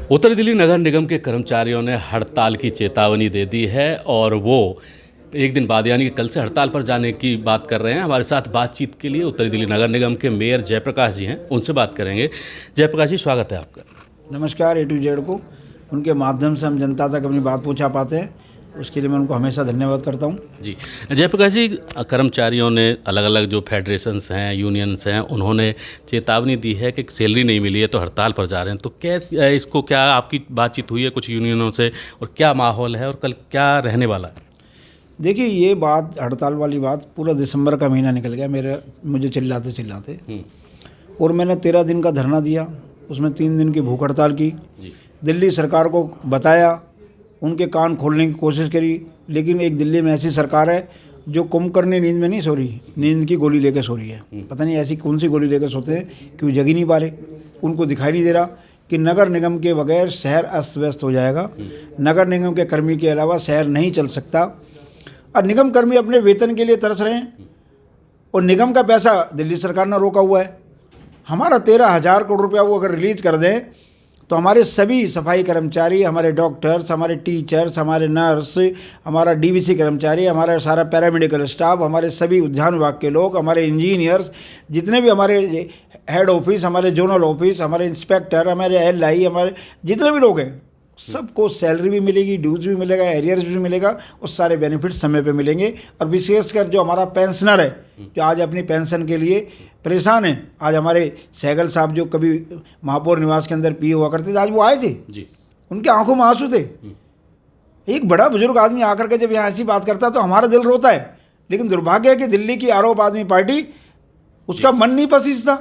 उत्तरी दिल्ली नगर निगम के कर्मचारियों ने हड़ताल की चेतावनी दे दी है और वो एक दिन बाद यानी कि कल से हड़ताल पर जाने की बात कर रहे हैं। हमारे साथ बातचीत के लिए उत्तरी दिल्ली नगर निगम के मेयर जयप्रकाश जी हैं, उनसे बात करेंगे। जयप्रकाश जी, स्वागत है आपका। नमस्कार। ए टू जेड को उनके माध्यम से हम जनता तक अपनी बात पहुंचा पाते हैं, उसके लिए मैं उनको हमेशा धन्यवाद करता हूं। जी जयप्रकाश जी, कर्मचारियों ने अलग अलग जो फेडरेशंस हैं, यूनियंस हैं, उन्होंने चेतावनी दी है कि सैलरी नहीं मिली है तो हड़ताल पर जा रहे हैं। तो क्या आपकी बातचीत हुई है कुछ यूनियनों से और क्या माहौल है और कल क्या रहने वाला है? देखिए, ये बात हड़ताल वाली बात पूरा दिसंबर का महीना निकल गया, मुझे चिल्लाते और मैंने 13 दिन का धरना दिया, उसमें 3 दिन की भूख हड़ताल की। दिल्ली सरकार को बताया, उनके कान खोलने की कोशिश करी, लेकिन एक दिल्ली में ऐसी सरकार है जो कुंभकर्णी नींद में नहीं सो रही, नींद की गोली लेकर सो रही है। पता नहीं ऐसी कौन सी गोली लेकर सोते हैं कि वो जग ही नहीं पा रहे। उनको दिखाई नहीं दे रहा कि नगर निगम के बगैर शहर अस्त व्यस्त हो जाएगा। नगर निगम के कर्मी के अलावा शहर नहीं चल सकता और निगम कर्मी अपने वेतन के लिए तरस रहे हैं और निगम का पैसा दिल्ली सरकार ने रोका हुआ है। हमारा 13,000 करोड़ रुपया वो अगर रिलीज कर दें तो हमारे सभी सफाई कर्मचारी, हमारे डॉक्टर्स, हमारे टीचर्स, हमारे नर्स, हमारा डीवीसी कर्मचारी, हमारा सारा पैरामेडिकल स्टाफ, हमारे सभी उद्यान विभाग के लोग, हमारे इंजीनियर्स, जितने भी हमारे हेड ऑफिस, हमारे जोनल ऑफिस, हमारे इंस्पेक्टर, हमारे एलआई, हमारे जितने भी लोग हैं, सबको सैलरी भी मिलेगी, ड्यूज भी मिलेगा, एरियर्स भी मिलेगा और सारे बेनिफिट समय पे मिलेंगे। और विशेषकर जो हमारा पेंशनर है, जो आज अपनी पेंशन के लिए परेशान है, आज हमारे सहगल साहब जो कभी महापौर निवास के अंदर पीए हुआ करते थे, आज वो आए थे जी। उनकी आंखों में आंसू थे। एक बड़ा बुजुर्ग आदमी आकर के जब यहाँ ऐसी बात करता है तो हमारा दिल रोता है। लेकिन दुर्भाग्य है कि दिल्ली की आरोप आदमी पार्टी, उसका मन नहीं पसीजता।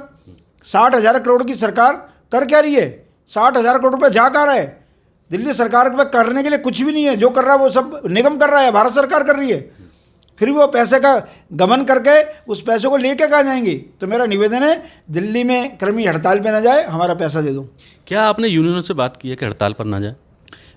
60,000 करोड़ की सरकार कर क्या रही है? 60,000 करोड़ रुपये जा कहाँ रहा है? दिल्ली सरकार में करने के लिए कुछ भी नहीं है। जो कर रहा है वो सब निगम कर रहा है, भारत सरकार कर रही है। फिर वो पैसे का गमन करके उस पैसे को लेके कहाँ जाएंगी? तो मेरा निवेदन है, दिल्ली में कर्मी हड़ताल पे ना जाए, हमारा पैसा दे दो। क्या आपने यूनियनों से बात की है कि हड़ताल पर ना जाए?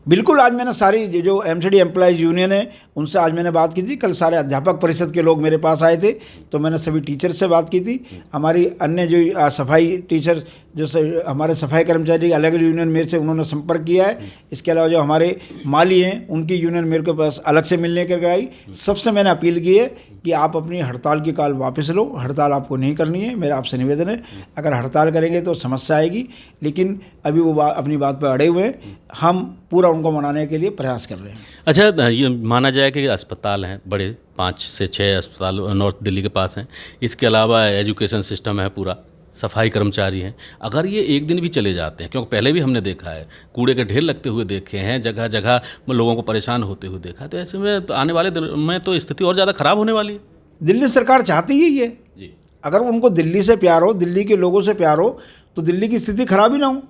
बिल्कुल, आज मैंने सारी जो एमसीडी एम्प्लॉयज़ यूनियन है उनसे आज मैंने बात की थी। कल सारे अध्यापक परिषद के लोग मेरे पास आए थे तो मैंने सभी टीचर से बात की थी। हमारी अन्य जो सफाई टीचर, जो हमारे सफाई कर्मचारी अलग अलग यूनियन मेरे से उन्होंने संपर्क किया है। इसके अलावा जो हमारे माली हैं उनकी यूनियन मेरे के पास अलग से मिलने के आई। सबसे मैंने अपील की है कि आप अपनी हड़ताल की कॉल वापस लो। हड़ताल आपको नहीं करनी है, मेरा आपसे निवेदन है। अगर हड़ताल करेंगे तो समस्या आएगी, लेकिन अभी वो अपनी बात पर अड़े हुए हैं। हम पूरा उनको मनाने के लिए प्रयास कर रहे हैं। अच्छा, ये माना जाए कि अस्पताल हैं बड़े, 5 से 6 अस्पताल नॉर्थ दिल्ली के पास हैं। इसके अलावा एजुकेशन सिस्टम है पूरा, सफाई कर्मचारी हैं। अगर ये एक दिन भी चले जाते हैं, क्योंकि पहले भी हमने देखा है कूड़े के ढेर लगते हुए देखे हैं, जगह जगह लोगों को परेशान होते हुए देखा, तो ऐसे में तो आने वाले दिन में तो स्थिति और ज़्यादा ख़राब होने वाली है। दिल्ली सरकार चाहती ही है जी। अगर उनको दिल्ली से प्यार हो, दिल्ली के लोगों से प्यार हो, तो दिल्ली की स्थिति खराब ही ना हो।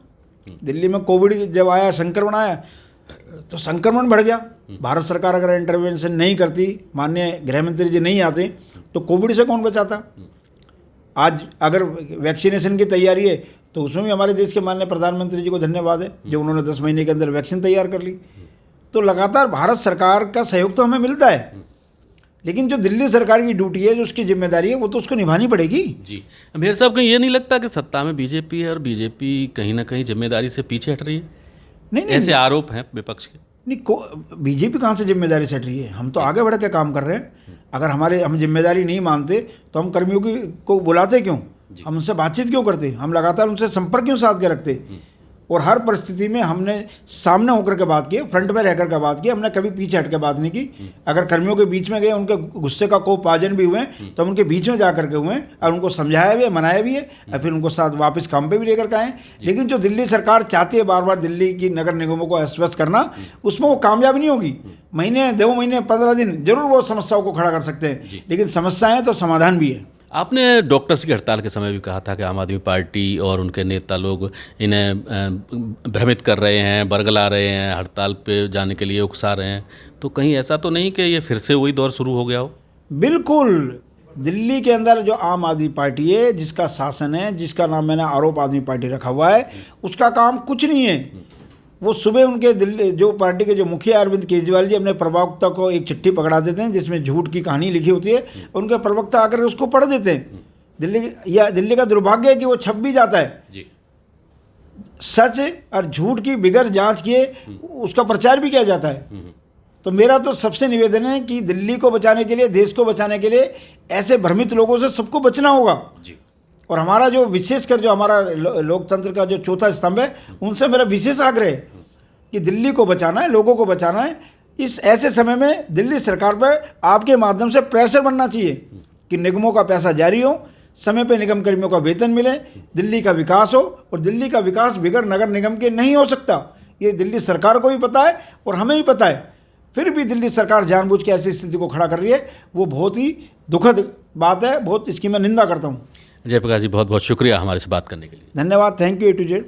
दिल्ली में कोविड जब आया, संक्रमण आया, तो संक्रमण बढ़ गया। भारत सरकार अगर इंटरवेंशन नहीं करती, माननीय गृह मंत्री जी नहीं आते, तो कोविड से कौन बचाता? आज अगर वैक्सीनेशन की तैयारी है तो उसमें भी हमारे देश के माननीय प्रधानमंत्री जी को धन्यवाद है, जो उन्होंने 10 महीने के अंदर वैक्सीन तैयार कर ली। तो लगातार भारत सरकार का सहयोग तो हमें मिलता है, लेकिन जो दिल्ली सरकार की ड्यूटी है, जो उसकी जिम्मेदारी है, वो तो उसको निभानी पड़ेगी जी। मेरे साहब, कहीं ये नहीं लगता कि सत्ता में बीजेपी है और बीजेपी कहीं ना कहीं जिम्मेदारी से पीछे हट रही है? नहीं, ऐसे आरोप हैं विपक्ष के। नहीं, बीजेपी कहाँ से जिम्मेदारी से हट रही है? हम तो आगे बढ़ के काम कर रहे हैं। अगर हम जिम्मेदारी नहीं मानते तो हम कर्मियों को बुलाते क्यों? हम उनसे बातचीत क्यों करते? हम लगातार उनसे संपर्क क्यों साध के रखते? और हर परिस्थिति में हमने सामने होकर के बात की, फ्रंट में रहकर के बात की। हमने कभी पीछे हट के बात नहीं की। अगर कर्मियों के बीच में गए, उनके गुस्से का कोप भाजन भी हुए, तो हम उनके बीच में जा करके हुए और उनको समझाया भी है, मनाया भी है, और फिर उनको साथ वापस काम पे भी लेकर के आए। लेकिन जो दिल्ली सरकार चाहती है बार बार दिल्ली की नगर निगमों को अस्वस्थ करना, उसमें वो कामयाब नहीं होगी। महीने, 2 महीने, 15 दिन जरूर वो समस्याओं को खड़ा कर सकते हैं, लेकिन समस्याएं तो समाधान भी है। आपने डॉक्टर्स की हड़ताल के समय भी कहा था कि आम आदमी पार्टी और उनके नेता लोग इन्हें भ्रमित कर रहे हैं, बरगला रहे हैं, हड़ताल पे जाने के लिए उकसा रहे हैं। तो कहीं ऐसा तो नहीं कि ये फिर से वही दौर शुरू हो गया हो? बिल्कुल। दिल्ली के अंदर जो आम आदमी पार्टी है, जिसका शासन है, जिसका नाम मैंने आरोप आदमी पार्टी रखा हुआ है, उसका काम कुछ नहीं है। वो सुबह उनके दिल्ली जो पार्टी के जो मुखिया अरविंद केजरीवाल जी अपने प्रवक्ता को एक चिट्ठी पकड़ा देते हैं जिसमें झूठ की कहानी लिखी होती है। उनके प्रवक्ता आकर उसको पढ़ देते हैं। दिल्ली का दुर्भाग्य है कि वो छप भी जाता है। जी। सच और झूठ की बिगर जांच किए उसका प्रचार भी किया जाता है। तो मेरा तो सबसे निवेदन है कि दिल्ली को बचाने के लिए, देश को बचाने के लिए ऐसे भ्रमित लोगों से सबको बचना होगा। जी। और हमारा जो विशेषकर जो हमारा लोकतंत्र का जो चौथा स्तंभ है, उनसे मेरा विशेष आग्रह है कि दिल्ली को बचाना है, लोगों को बचाना है। इस ऐसे समय में दिल्ली सरकार पर आपके माध्यम से प्रेशर बनना चाहिए कि निगमों का पैसा जारी हो, समय पे निगम कर्मियों का वेतन मिले, दिल्ली का विकास हो। और दिल्ली का विकास बिगड़ नगर निगम के नहीं हो सकता, ये दिल्ली सरकार को भी पता है और हमें भी पता है। फिर भी दिल्ली सरकार जानबूझ के ऐसी स्थिति को खड़ा कर रही है, वो बहुत ही दुखद बात है। बहुत इसकी मैं निंदा करता हूँ। जयप्रकाश जी, बहुत बहुत शुक्रिया हमारे से बात करने के लिए। धन्यवाद। Thank you A to Z।